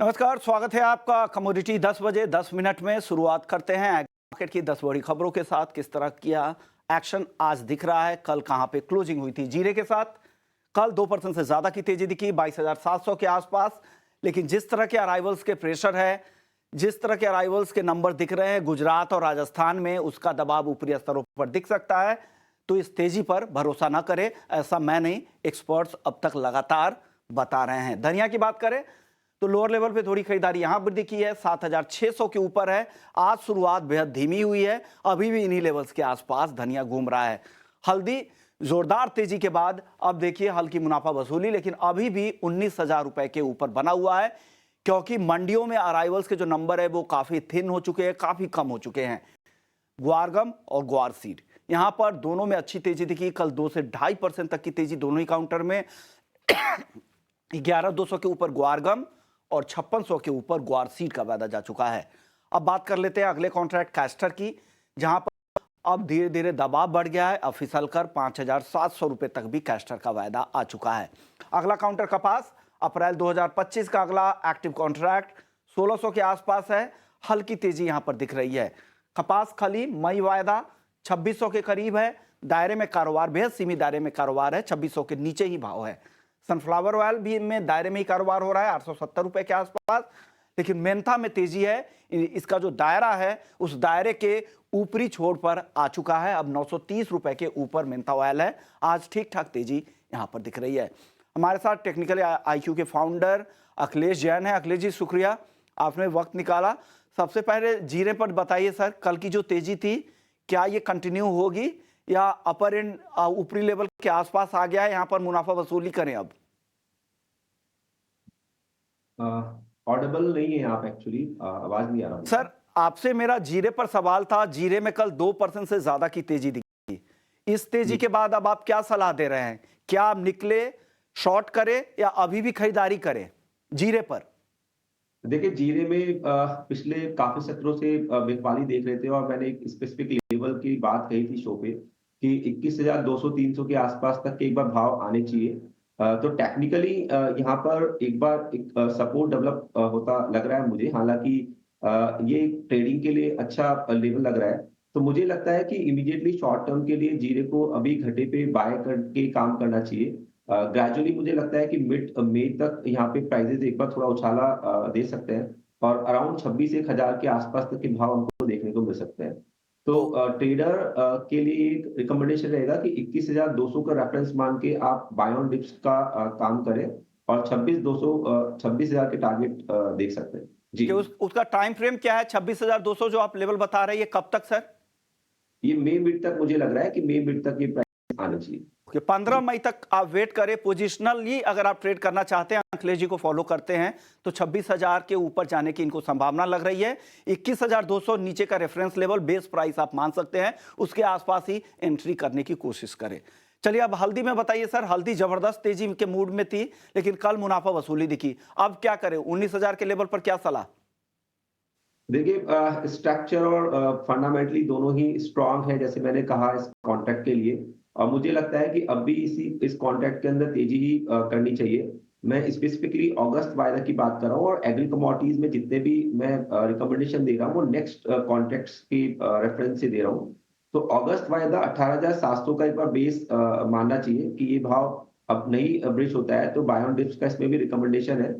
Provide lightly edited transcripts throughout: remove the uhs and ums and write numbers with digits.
नमस्कार, स्वागत है आपका कमोडिटी 10 बजे 10 मिनट में। शुरुआत करते हैं मार्केट की 10 बड़ी खबरों के साथ। किस तरह किया एक्शन आज दिख रहा है, कल कहां पे क्लोजिंग हुई थी जीरे के साथ। कल 2% से ज्यादा की तेजी दिखी 22,700 के आसपास। लेकिन जिस तरह के अराइवल्स के प्रेशर है, जिस तरह के अराइवल्स के नंबर दिख रहे हैं गुजरात और राजस्थान में, उसका दबाव ऊपरी स्तरों पर दिख सकता है। तो इस तेजी पर भरोसा ना करें, ऐसा मैं नहीं, एक्सपर्ट्स अब तक लगातार बता रहे हैं। धनिया की बात करें तो लोअर लेवल पे थोड़ी खरीदारी यहां पर दिखी है, 7,600 के ऊपर है। आज शुरुआत बेहद धीमी हुई है, अभी भी इन्हीं लेवल्स के आसपास धनिया घूम रहा है। हल्दी जोरदार तेजी के बाद अब देखिए हल्की मुनाफा वसूली, लेकिन अभी भी 19,000 रुपए के ऊपर बना हुआ है, क्योंकि मंडियों में अराइवल्स के जो नंबर है वो काफी थिन हो चुके हैं, काफी कम हो चुके हैं। ग्वारगम और ग्वार सीड यहां पर दोनों में अच्छी तेजी दिखी। कल 2 से 2.5% तक की तेजी दोनों ही काउंटर में। 11,200 के ऊपर ग्वारगम और 5600 के ऊपर ग्वार सीड का वायदा जा चुका है। अब बात कर लेते हैं अगले कॉन्ट्रैक्ट कैस्टर की, जहां पर अब धीरे धीरे दबाव बढ़ गया है। अब फिसलकर 5,700 रुपए तक भी कैस्टर का वायदा आ चुका है। अगला काउंटर कपास, अप्रैल 2025 का अगला एक्टिव कॉन्ट्रैक्ट 1600 के आसपास है। हल्की तेजी यहां पर दिख रही है। कपास खली मई वायदा 2600 के करीब है। दायरे में कारोबार बेहद सीमित दायरे में कारोबार है, 2600 के नीचे ही भाव है। सनफ्लावर ऑयल भी में दायरे में ही कारोबार हो रहा है, 870 रुपए के आसपास। लेकिन मेंथा में तेजी है, इसका जो दायरा है उस दायरे के ऊपरी छोर पर आ चुका है। अब 930 रुपए के ऊपर मेंथा ऑयल है। आज ठीक ठाक तेजी यहां पर दिख रही है। हमारे साथ टेक्निकल आईक्यू के फाउंडर अखिलेश जैन है। अखिलेश जी शुक्रिया, आपने वक्त निकाला। सबसे पहले जीरे पर बताइए सर, कल की जो तेजी थी क्या ये कंटिन्यू होगी या अपर एंड ऊपरी लेवल के आसपास आ गया है, यहां पर मुनाफा वसूली करें अब? ऑडिबल नहीं है आप एक्चुअली, आवाज नहीं आ रहा सर मुझे। आपसे मेरा जीरे पर सवाल था। जीरे में कल 2% से ज्यादा की तेजी दिखी। इस तेजी जी के बाद अब आप क्या सलाह दे रहे हैं? क्या आप निकले, शॉर्ट करें या अभी भी खरीदारी करें जीरे पर? देखिए, जीरे में पिछले काफी सत्रों से बिकवाली देख रहे थे और मैंने एक स्पेसिफिक लेवल की बात कही थी शो पे कि 21,200-300 के आसपास तक के एक बार भाव आने चाहिए। तो टेक्निकली यहाँ पर एक बार एक सपोर्ट डेवलप होता लग रहा है मुझे। हालांकि ये ट्रेडिंग के लिए अच्छा लेवल लग रहा है। तो मुझे लगता है कि इमीडिएटली शॉर्ट टर्म के लिए जीरे को अभी घटे पे बाय करके काम करना चाहिए। ग्रेजुअली मुझे लगता है कि मिड मई तक यहाँ पे प्राइसेस एक बार थोड़ा उछाला दे सकते हैं और अराउंड 26,000 के आसपास तक के भाव हमको देखने को मिल सकते हैं। तो तो ट्रेडर के लिए एक रिकमेंडेशन रहेगा कि 21,200 का रेफरेंस मान के आप बाय ऑन डिप्स का काम करें और 26,000 के टारगेट देख सकते हैं जी। कि उसका टाइम फ्रेम क्या है? 26,200 जो आप लेवल बता रहे हैं, ये कब तक सर? ये मई मिड तक मुझे लग रहा है कि मई मिड तक ये प्राइस आना चाहिए कि 15 जी। मई तक आप वेट करें। पोजिशनली अगर आप ट्रेड करना चाहते हैं, अखिलेश जी को फॉलो करते हैं, तो 26,000 के ऊपर जाने की इनको संभावना लग रही है। 21,200 नीचे का रेफरेंस लेवल, बेस प्राइस आप मान सकते हैं, उसके आसपास ही एंट्री करने की कोशिश करें। चलिए अब हल्दी में बताइए सर। हल्दी जबरदस्त तेजी के मूड में थी, लेकिन कल मुनाफा वसूली दिखी। अब क्या करें? 19,000 के लेवल पर क्या सलाह? देखिए, स्ट्रक्चर और फंडामेंटली दोनों ही स्ट्रांग है, जैसे मैंने कहा इस कॉन्ट्रैक्ट के लिए। और मुझे लगता है कि अब भी इस कॉन्ट्रैक्ट के अंदर तेजी ही करनी चाहिए। मैं स्पेसिफिकली अगस्त वायदा की बात कर रहा हूँ और एग्री कमोडिटीज में जितने भी मैं रिकमेंडेशन दे रहा हूँ वो नेक्स्ट कॉन्ट्रैक्ट्स की रेफरेंस से दे रहा हूँ। तो अगस्त वायदा 18,700 का एक बार बेस मानना चाहिए कि ये भाव अब नहीं ब्रिज होता है तो बाय ऑन डिप्स का इसमें भी रिकमेंडेशन है।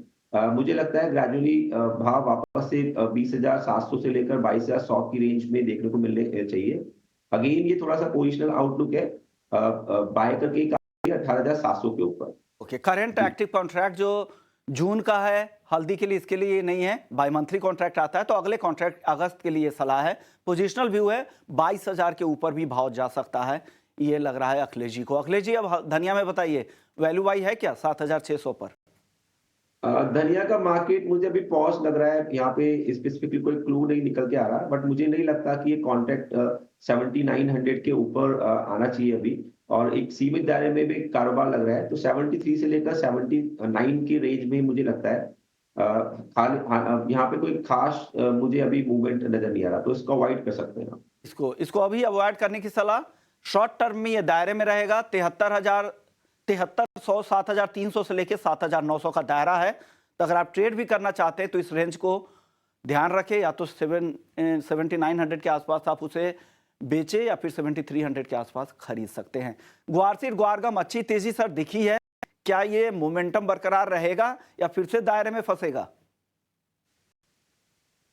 मुझे लगता है ग्रेजुअली भाव वापस से 20,700 से लेकर 22,100 की रेंज में देखने को मिलने चाहिए। अगेन ये थोड़ा सा पोजिशनल आउटलुक है, बाय करके 18,700 के ऊपर ओके, करंट जी। एक्टिव कॉन्ट्रैक्ट जो जून का है हल्दी के लिए, इसके लिए ये नहीं है, बाई मंथली कॉन्ट्रैक्ट आता है। तो अगले कॉन्ट्रैक्ट अगस्त के लिए सलाह है। पोजिशनल व्यू है, 22,000 के ऊपर भी भाव जा सकता है, ये लग रहा है अखिलेश जी को। अखिलेश जी अब धनिया में बताइए, वैल्यू बाई है क्या 7,600 पर? धनिया का मार्केट मुझे अभी पॉज लग रहा है, यहाँ पे स्पेसिफिकली कोई क्लू नहीं निकल के आ रहा, बट मुझे नहीं लगता कि ये कॉन्ट्रैक्ट 7,900 के ऊपर आना चाहिए अभी। और एक सीमित दायरे में भी कारोबार लग रहा है, तो 73 से लेकर 79 की रेंज में मुझे लगता है। यहाँ पे कोई खास मुझे अभी मूवमेंट नजर नहीं आ रहा, तो इसको अवॉइड कर सकते हैं आप। इसको इसको अभी अवॉइड करने की सलाह। शॉर्ट टर्म में ये दायरे में रहेगा 73,100, 7,300 से लेकर 7,900 का दायरा है। तो अगर आप ट्रेड भी करना चाहते हैं तो इस रेंज को ध्यान रखें, या तो 7900 के आसपास आप उसे बेचे या फिर 7300 के आसपास खरीद सकते हैं। ग्वारसीड ग्वारगम अच्छी तेजी सर दिखी है, क्या ये मोमेंटम बरकरार रहेगा या फिर से दायरे में फंसेगा?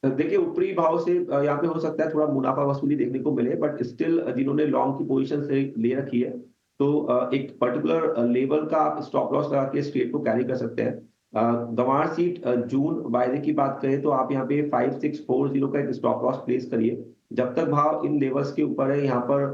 देखिए ऊपरी भाव से यहाँ पे हो सकता है थोड़ा मुनाफा वसूली देखने को मिले, बट स्टिल जिन्होंने लॉन्ग की पोजीशन से ले रखी है तो एक पर्टिकुलर लेवल का आप स्टॉप लॉस लगा के इस ट्रेड को कैरी कर सकते हैं। गंवार सीट जून वायदे की बात करें तो आप यहाँ पे 5640 का एक स्टॉप लॉस प्लेस करिए। जब तक भाव इन लेवल्स के ऊपर है यहाँ पर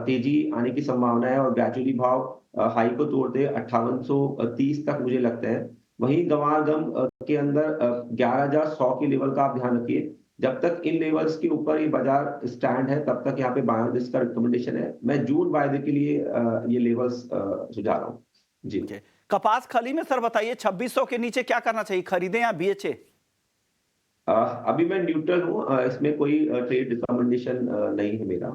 तेजी आने की संभावना है और ग्रेजुअली भाव हाई को तोड़ते 5830 तक मुझे लगता है। वहीं गंवार गम के अंदर 11100 के लेवल का आप ध्यान रखिए। जब तक इन लेवल्स के ऊपर ये बाजार स्टैंड है तब तक यहाँ पे बायोडिस का रिकमेंडेशन है। मैं जून वायदे के लिए ये लेवल्स सुझा रहा हूँ जी। Okay. कपास खली में सर बताइए 2600 के नीचे क्या करना चाहिए, खरीदें या बेचें? अभी मैं न्यूट्रल हूँ, इसमें कोई ट्रेड रिकमेंडेशन नहीं है मेरा।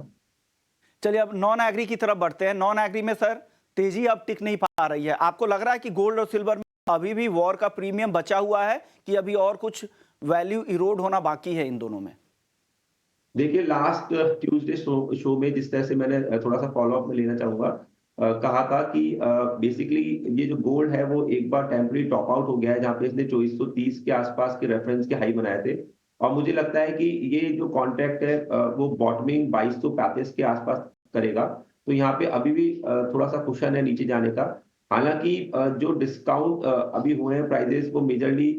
चलिए अब नॉन एग्री की तरफ बढ़ते हैं। नॉन एग्री में सर तेजी अब टिक नहीं पा रही है, आपको लग रहा है कि गोल्ड और सिल्वर में अभी भी वॉर का प्रीमियम बचा हुआ है कि अभी और कुछ वैल्यू इरोड होना बाकी है इन दोनों में? देखिए लास्ट ट्यूसडे शो में जिस तरह से मैंने थोड़ा सा फॉलो अप में लेना चाहूंगा, कहा था कि बेसिकली ये जो गोल्ड है वो एक बार टेम्पररी टॉप आउट हो गया है, जहां पे इसने 2430 के आसपास के रेफरेंस के हाई बनाए थे। और मुझे लगता है कि ये जो कॉन्ट्रैक्ट है वो बॉटमिंग 2235 के आसपास करेगा। तो यहाँ पे अभी भी थोड़ा सा कुशन है नीचे जाने का। हालांकि जो डिस्काउंट अभी हुए हैं प्राइजेस वो मेजरली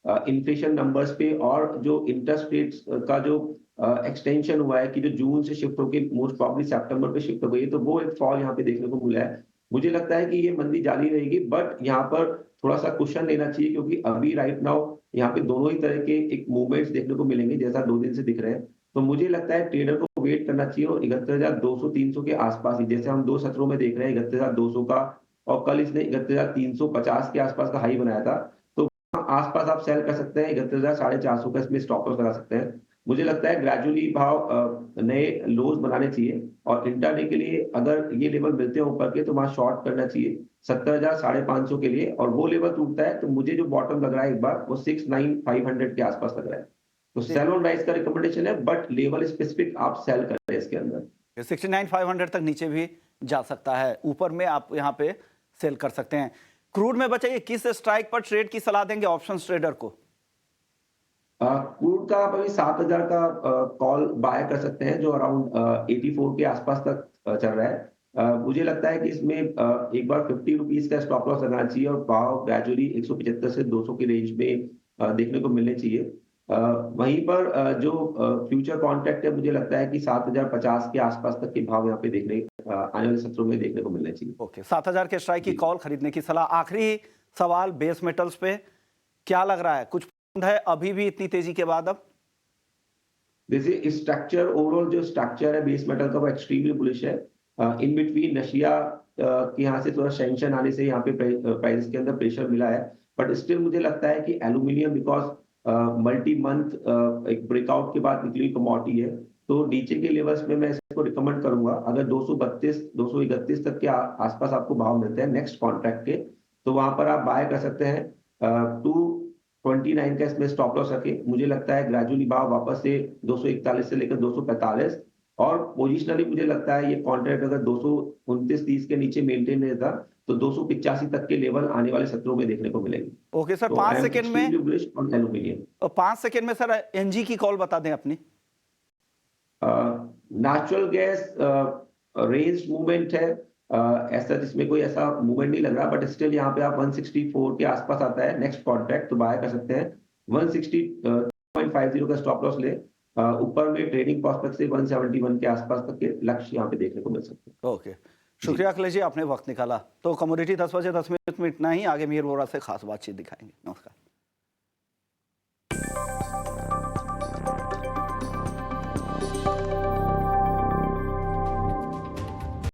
इन्फ्लेशन नंबर्स पे और जो इंटरेस्ट रेट्स का जो एक्सटेंशन हुआ है कि जो जून से शिफ्ट होकर मोस्ट प्रॉब्ली सितंबर पे शिफ्ट हो गई है, तो वो एक फॉल यहाँ पे देखने को मिला है। मुझे लगता है कि ये मंदी जारी रहेगी, बट यहाँ पर थोड़ा सा क्वेश्चन लेना चाहिए क्योंकि अभी राइट नाउ यहाँ पे दोनों ही तरह के एक मूवमेंट्स देखने को मिलेंगे जैसा 2 दिन से दिख रहे हैं। तो मुझे लगता है ट्रेडर को वेट करना चाहिए और 71,200-300 के आसपास ही, जैसे हम 2 सत्रों में देख रहे हैं 71,200 का, और कल इसने 71,350 के आसपास का हाई बनाया था। तो आसपास आप सेल कर सकते हैं, 71,450 का इसमें स्टॉप लॉस लगा सकते हैं। मुझे लगता है ग्रेजुअली भाव नए लोज बनाने चाहिए और इंट्राडे के लिए अगर ये लेवल मिलते हैं ऊपर के तो वहां शॉर्ट करना चाहिए 70,550 के लिए, और वो लेवल टूटता है तो मुझे जो बॉटम लग रहा है एक बार वो 69,500 के आसपास लग रहा है। तो सेल ऑन राइज का रिकमेंडेशन है, बट लेवल स्पेसिफिक आप सेल कर रहे हैं इसके अंदर। 69,500 तक नीचे भी जा सकता है, ऊपर में आप यहाँ पे सेल कर सकते हैं। क्रूड में बचाइए, किस स्ट्राइक पर ट्रेड की सलाह देंगे ऑप्शंस ट्रेडर को? क्रूड का आप अभी 7,000 का कॉल बाय कर सकते हैं जो अराउंड 84 के आसपास तक चल रहा है। मुझे लगता है कि इसमें एक बार 50 रुपीज का स्टॉप लॉस लगाना चाहिए और भाव ग्रेजुअली 175 से 200 की रेंज में देखने को मिलने चाहिए। वहीं पर जो फ्यूचर कॉन्ट्रैक्ट है मुझे लगता है कि 7,050 के आसपास तक के भाव यहाँ पे आने वाले सत्रों में देखने को मिलने चाहिए। ओके, 7,000 के स्ट्राइक की कॉल खरीदने की सलाह। आखिरी सवाल बेस मेटल्स पे, क्या लग रहा है कुछ है अभी भी इतनी तेजी के बाद? अब जैसे स्ट्रक्चर, ओवरऑल जो स्ट्रक्चर है बेस मेटल का वो एक्सट्रीमली बुलिश है। इन बिटवीन रशिया के यहाँ से थोड़ा सैंक्शन आने से यहाँ पे प्राइस के अंदर प्रेशर मिला है, बट स्टिल मुझे लगता है कि एल्यूमिनियम बिकॉज मल्टी मंथ एक ब्रेकआउट के बाद निकली कमोडिटी है, तो नीचे के लेवल्स में मैं इसको रिकमेंड करूंगा। अगर 232 231 तक के आसपास आपको भाव मिलते हैं नेक्स्ट कॉन्ट्रैक्ट के, तो वहां पर आप बाय कर सकते हैं। 229 का इसमें स्टॉप लॉस रखे। मुझे लगता है ग्रेजुअली भाव वापस से 241 से लेकर 245, और पोजिशनली मुझे लगता है ये कॉन्ट्रैक्ट अगर 229.30 के नीचे मेंटेन रहता तो 285 तक के लेवल आने वाले सत्रों में देखने को मिलेंगे। ओके सर, 5 सेकंड में एल्यूमिनियम 5 सेकंड में सर एनजी की कॉल बता दें अपनी। नेचुरल गैस रेंज मूवमेंट है, ऐसा जिसमें कोई ऐसा मूवमेंट नहीं लग रहा, बट स्टिल यहाँ पे आप 164 के आसपास आता है नेक्स्ट कॉन्ट्रैक्ट तो बाय कर सकते हैं। 160.50 का स्टॉप लॉस ले, ऊपर में ट्रेडिंग प्रोस्पेक्ट से 171 के आसपास तक के लक्ष्य यहाँ पे देखने को मिल सकते हैं। ओके, शुक्रिया अखिलेश जी, आपने वक्त निकाला। तो कमोडिटी 10 बजे 10 मिनट में इतना ही, आगे मीर वोरा से खास बातचीत दिखाएंगे। नमस्कार।